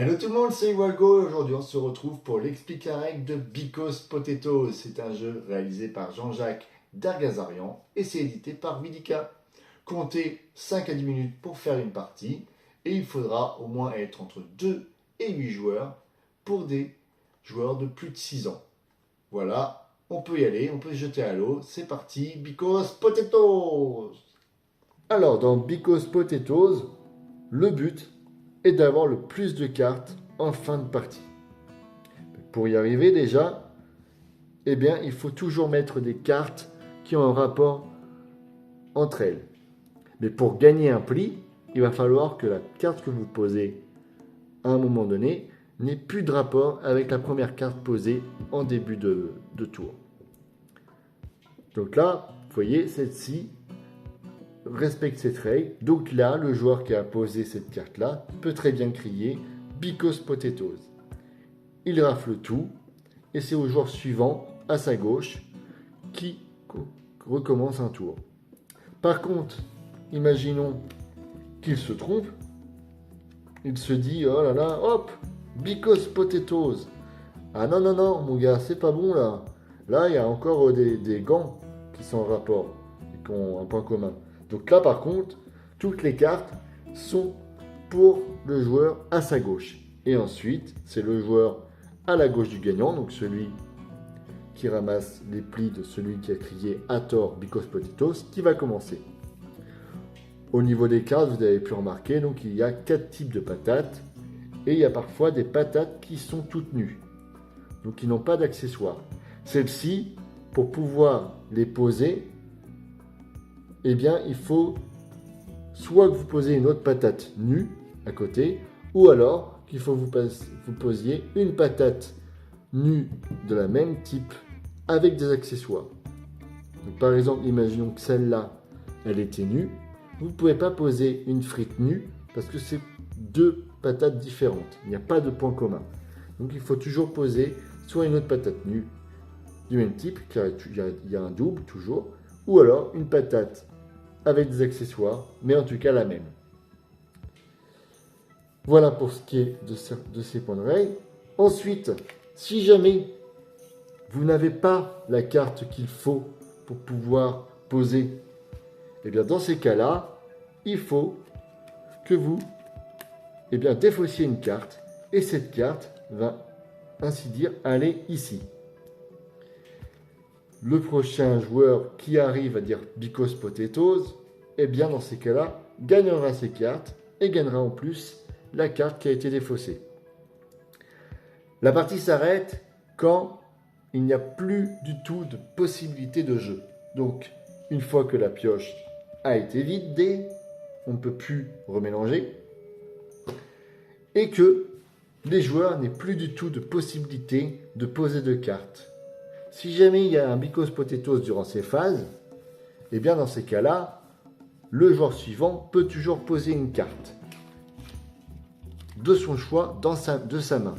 Hello tout le monde, c'est Walgo et aujourd'hui on se retrouve pour l'expliquer la règle de Because Potatoes. C'est un jeu réalisé par Jean-Jacques Dargazarian et c'est édité par Widica. Comptez 5 à 10 minutes pour faire une partie et il faudra au moins être entre 2 et 8 joueurs pour des joueurs de plus de 6 ans. Voilà, on peut y aller, on peut se jeter à l'eau, c'est parti, Because Potatoes. Alors dans Because Potatoes, le but est d'avoir le plus de cartes en fin de partie. Pour y arriver déjà, eh bien, il faut toujours mettre des cartes qui ont un rapport entre elles. Mais pour gagner un pli, il va falloir que la carte que vous posez à un moment donné n'ait plus de rapport avec la première carte posée en début de tour. Donc là, vous voyez, celle-ci respecte cette règle. Donc là, le joueur qui a posé cette carte-là peut très bien crier Because Potatoes. Il rafle tout et c'est au joueur suivant, à sa gauche, qui recommence un tour. Par contre, imaginons qu'il se trompe. Il se dit, oh là là, hop, Because Potatoes. Ah non, non, non, mon gars, c'est pas bon là. Là, il y a encore des gants qui sont en rapport et qui ont un point commun. Donc là, par contre, toutes les cartes sont pour le joueur à sa gauche. Et ensuite, c'est le joueur à la gauche du gagnant, donc celui qui ramasse les plis de celui qui a crié à tort Because Potatoes, qui va commencer. Au niveau des cartes, vous avez pu remarquer, donc il y a 4 types de patates. Et il y a parfois des patates qui sont toutes nues, donc qui n'ont pas d'accessoires. Celles-ci, pour pouvoir les poser, eh bien, il faut soit que vous posiez une autre patate nue à côté, ou alors qu'il faut vous posiez une patate nue de la même type avec des accessoires. Donc, par exemple, imaginons que celle-là, elle était nue. Vous ne pouvez pas poser une frite nue parce que c'est deux patates différentes. Il n'y a pas de point commun. Donc, il faut toujours poser soit une autre patate nue du même type, car il y a un double toujours, ou alors une patate avec des accessoires, mais en tout cas la même. Voilà pour ce qui est de ces points de règle. Ensuite, si jamais vous n'avez pas la carte qu'il faut pour pouvoir poser, eh bien dans ces cas-là, il faut que vous défaussiez une carte, et cette carte va ainsi dire aller ici. Le prochain joueur qui arrive à dire Because Potatoes, eh bien dans ces cas-là, gagnera ses cartes et gagnera en plus la carte qui a été défaussée. La partie s'arrête quand il n'y a plus du tout de possibilité de jeu. Donc, une fois que la pioche a été vidée, on ne peut plus remélanger, et que les joueurs n'aient plus du tout de possibilité de poser de cartes. Si jamais il y a un Because Potatoes durant ces phases, eh bien dans ces cas-là, le joueur suivant peut toujours poser une carte de son choix de sa main.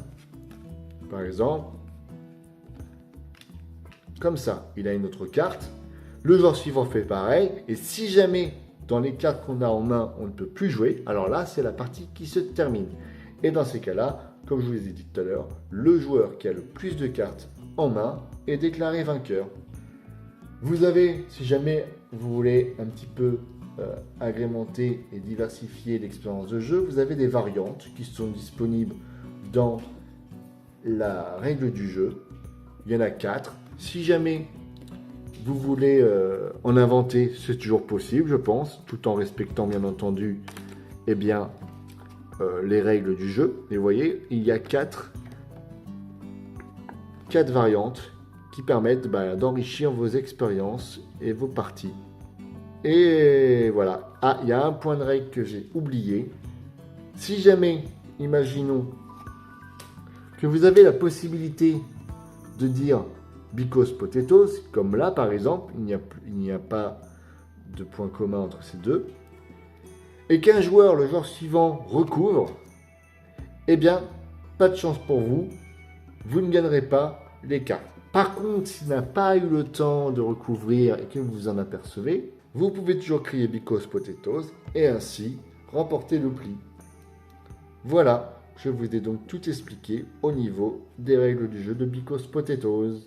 Par exemple, comme ça, il a une autre carte. Le joueur suivant fait pareil. Et si jamais dans les cartes qu'on a en main, on ne peut plus jouer, alors là, c'est la partie qui se termine. Et dans ces cas-là, comme je vous l'ai dit tout à l'heure, le joueur qui a le plus de cartes en main est déclaré vainqueur. Vous avez, si jamais vous voulez un petit peu agrémenter et diversifier l'expérience de jeu, vous avez des variantes qui sont disponibles dans la règle du jeu. Il y en a 4. Si jamais vous voulez en inventer, c'est toujours possible, je pense, tout en respectant bien entendu les règles du jeu. Et vous voyez, il y a 4 variantes qui permettent d'enrichir vos expériences et vos parties. Et voilà. Ah, il y a un point de règle que j'ai oublié. Si jamais, imaginons que vous avez la possibilité de dire Because Potatoes, comme là par exemple, il n'y a pas de point commun entre ces deux, et qu'un joueur, le joueur suivant, recouvre, eh bien, pas de chance pour vous, vous ne gagnerez pas les cartes. Par contre, s'il n'a pas eu le temps de recouvrir et que vous vous en apercevez, vous pouvez toujours crier Because Potatoes et ainsi remporter le pli. Voilà, Je vous ai donc tout expliqué au niveau des règles du jeu de Picos Potatoes.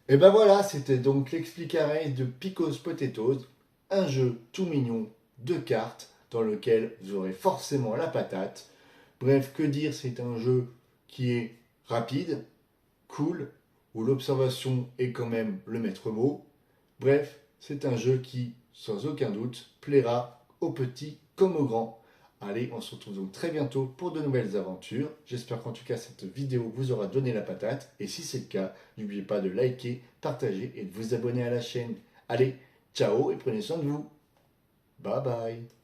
Et ben voilà, c'était donc l'explicaré de Picos Potatoes, un jeu tout mignon de cartes dans lequel vous aurez forcément la patate. Bref, que dire, c'est un jeu qui est rapide, cool, où l'observation est quand même le maître mot. Bref, c'est un jeu qui, sans aucun doute, plaira aux petits comme aux grands. Allez, on se retrouve donc très bientôt pour de nouvelles aventures. J'espère qu'en tout cas cette vidéo vous aura donné la patate. Et si c'est le cas, n'oubliez pas de liker, partager et de vous abonner à la chaîne. Allez, ciao et prenez soin de vous. Bye bye.